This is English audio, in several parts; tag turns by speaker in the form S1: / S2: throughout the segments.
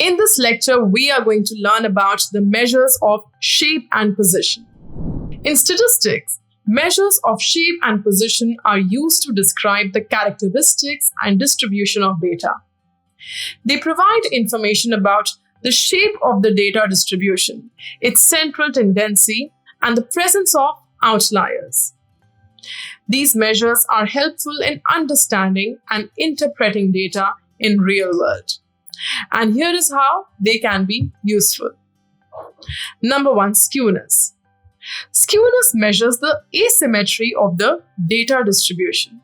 S1: In this lecture, we are going to learn about the measures of shape and position. In statistics, measures of shape and position are used to describe the characteristics and distribution of data. They provide information about the shape of the data distribution, its central tendency, and the presence of outliers. These measures are helpful in understanding and interpreting data in real world. And here is how they can be useful. Number 1, skewness. Skewness measures the asymmetry of the data distribution.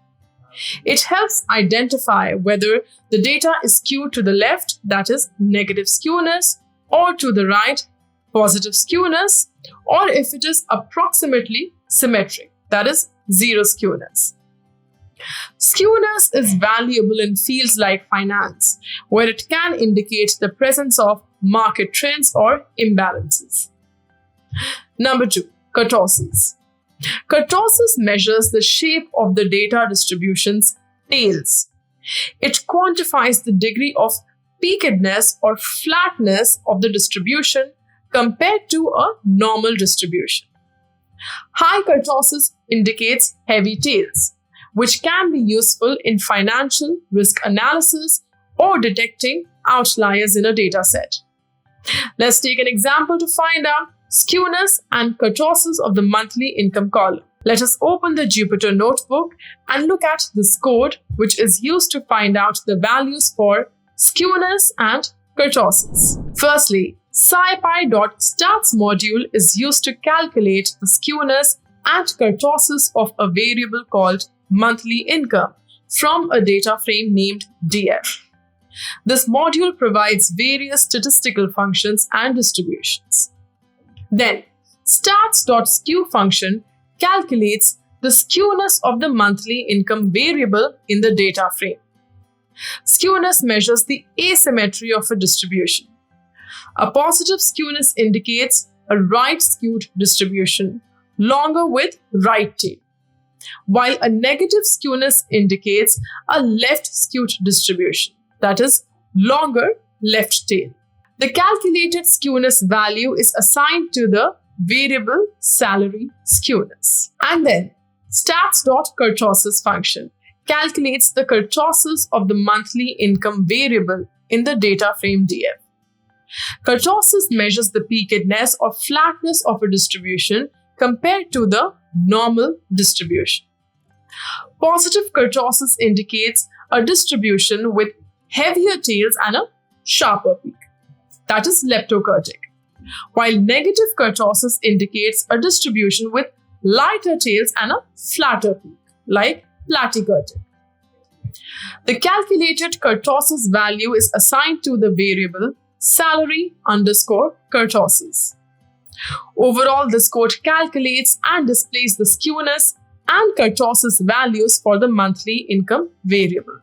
S1: It helps identify whether the data is skewed to the left, that is negative skewness, or to the right, positive skewness, or if it is approximately symmetric, that is zero skewness. Skewness is valuable in fields like finance, where it can indicate the presence of market trends or imbalances. Number 2, kurtosis. Kurtosis measures the shape of the data distribution's tails. It quantifies the degree of peakedness or flatness of the distribution compared to a normal distribution. High kurtosis indicates heavy tails, which can be useful in financial risk analysis or detecting outliers in a data set. Let's take an example to find out skewness and kurtosis of the monthly income column. Let us open the Jupyter notebook and look at this code, which is used to find out the values for skewness and kurtosis. Firstly, scipy.stats module is used to calculate the skewness and kurtosis of a variable called monthly income from a data frame named DF. This module provides various statistical functions and distributions. Then, stats.skew function calculates the skewness of the monthly income variable in the data frame. Skewness measures the asymmetry of a distribution. A positive skewness indicates a right-skewed distribution, longer with right tail, while a negative skewness indicates a left-skewed distribution, that is, longer left tail. The calculated skewness value is assigned to the variable salary skewness. And then, stats.kurtosis function calculates the kurtosis of the monthly income variable in the data frame DF. Kurtosis measures the peakedness or flatness of a distribution compared to the normal distribution. Positive kurtosis indicates a distribution with heavier tails and a sharper peak, that is leptokurtic, while negative kurtosis indicates a distribution with lighter tails and a flatter peak, like platykurtic. The calculated kurtosis value is assigned to the variable salary underscore kurtosis. Overall, this code calculates and displays the skewness and kurtosis values for the monthly income variable,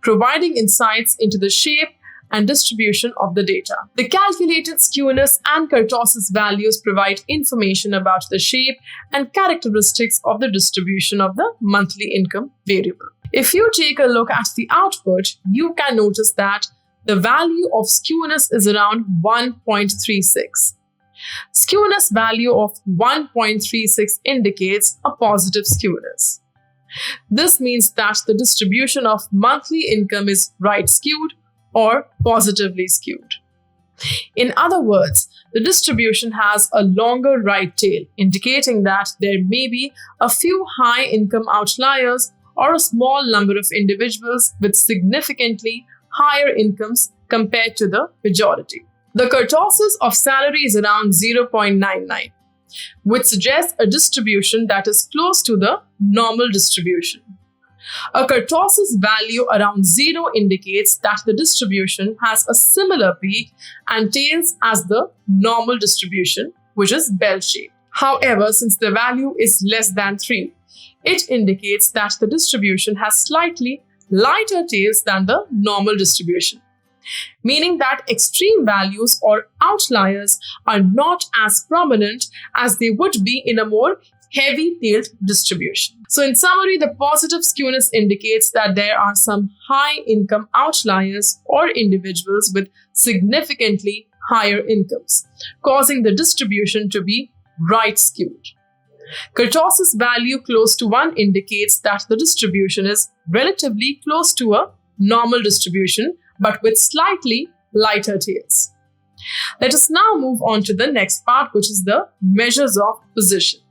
S1: providing insights into the shape and distribution of the data. The calculated skewness and kurtosis values provide information about the shape and characteristics of the distribution of the monthly income variable. If you take a look at the output, you can notice that the value of skewness is around 1.36. Skewness value of 1.36 indicates a positive skewness. This means that the distribution of monthly income is right-skewed or positively skewed. In other words, the distribution has a longer right tail, indicating that there may be a few high-income outliers or a small number of individuals with significantly higher incomes compared to the majority. The kurtosis of salary is around 0.99, which suggests a distribution that is close to the normal distribution. A kurtosis value around 0 indicates that the distribution has a similar peak and tails as the normal distribution, which is bell-shaped. However, since the value is less than 3, it indicates that the distribution has slightly lighter tails than the normal distribution, meaning that extreme values or outliers are not as prominent as they would be in a more heavy-tailed distribution. So in summary, the positive skewness indicates that there are some high-income outliers or individuals with significantly higher incomes, causing the distribution to be right skewed. Kurtosis value close to 1 indicates that the distribution is relatively close to a normal distribution, but with slightly lighter tails. Let us now move on to the next part, which is the measures of position.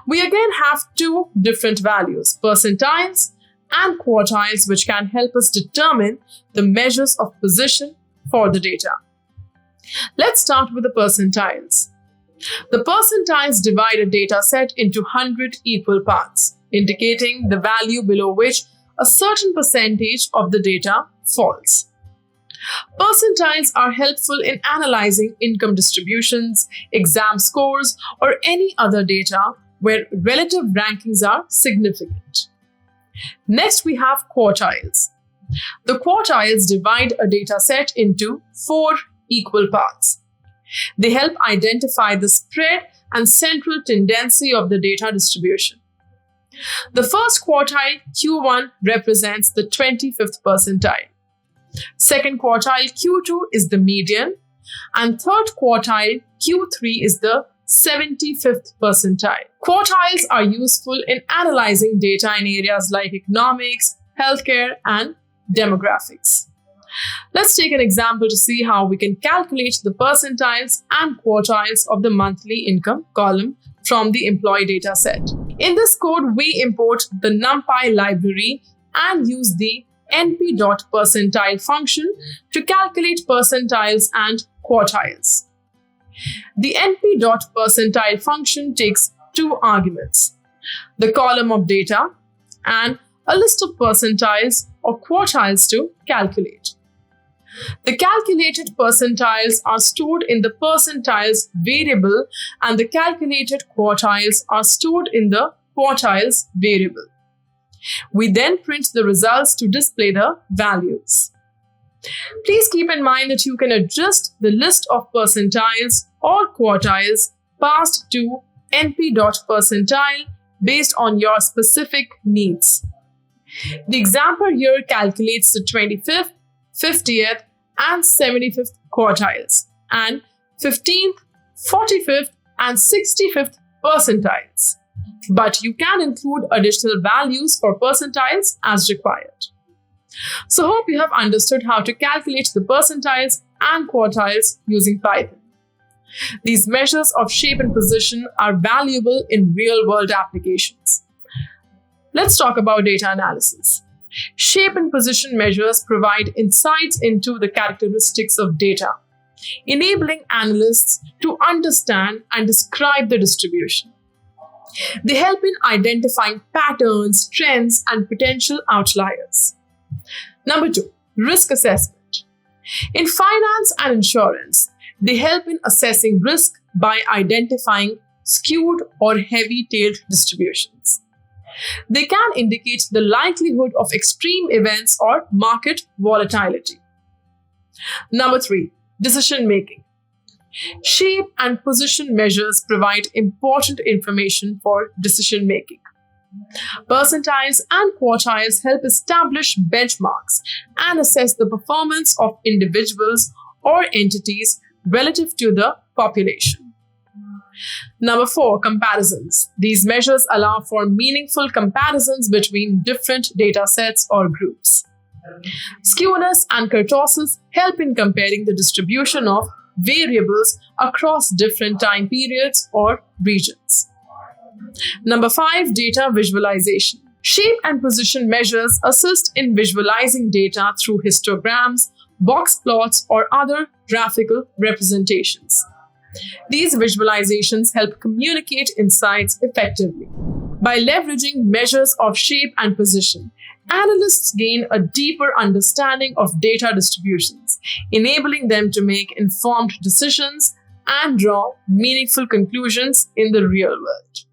S1: We again have two different values, percentiles and quartiles, which can help us determine the measures of position for the data. Let's start with the percentiles. The percentiles divide a data set into 100 equal parts, indicating the value below which a certain percentage of the data falls. Percentiles are helpful in analyzing income distributions, exam scores, or any other data where relative rankings are significant. Next, we have quartiles. The quartiles divide a data set into 4 equal parts. They help identify the spread and central tendency of the data distribution. The first quartile, Q1, represents the 25th percentile. Second quartile, Q2, is the median, and third quartile, Q3, is the 75th percentile. Quartiles are useful in analyzing data in areas like economics, healthcare, and demographics. Let's take an example to see how we can calculate the percentiles and quartiles of the monthly income column from the employee dataset. In this code, we import the NumPy library and use the np.percentile function to calculate percentiles and quartiles. The np.percentile function takes 2 arguments, the column of data and a list of percentiles or quartiles to calculate. The calculated percentiles are stored in the percentiles variable and the calculated quartiles are stored in the quartiles variable. We then print the results to display the values. Please keep in mind that you can adjust the list of percentiles or quartiles passed to np.percentile based on your specific needs. The example here calculates the 25th, 50th, and 75th quartiles, and 15th, 45th, and 65th percentiles. But you can include additional values for percentiles as required. So hope you have understood how to calculate the percentiles and quartiles using Python. These measures of shape and position are valuable in real-world applications. Let's talk about data analysis. Shape and position measures provide insights into the characteristics of data, enabling analysts to understand and describe the distribution. They help in identifying patterns, trends, and potential outliers. Number 2, risk assessment. In finance and insurance, they help in assessing risk by identifying skewed or heavy-tailed distributions. They can indicate the likelihood of extreme events or market volatility. Number 3, decision making. Shape and position measures provide important information for decision making. Percentiles and quartiles help establish benchmarks and assess the performance of individuals or entities relative to the population. Number 4, comparisons. These measures allow for meaningful comparisons between different data sets or groups. Skewness and kurtosis help in comparing the distribution of variables across different time periods or regions. Number 5, data visualization. Shape and position measures assist in visualizing data through histograms, box plots, or other graphical representations. These visualizations help communicate insights effectively. By leveraging measures of shape and position, analysts gain a deeper understanding of data distributions, enabling them to make informed decisions and draw meaningful conclusions in the real world.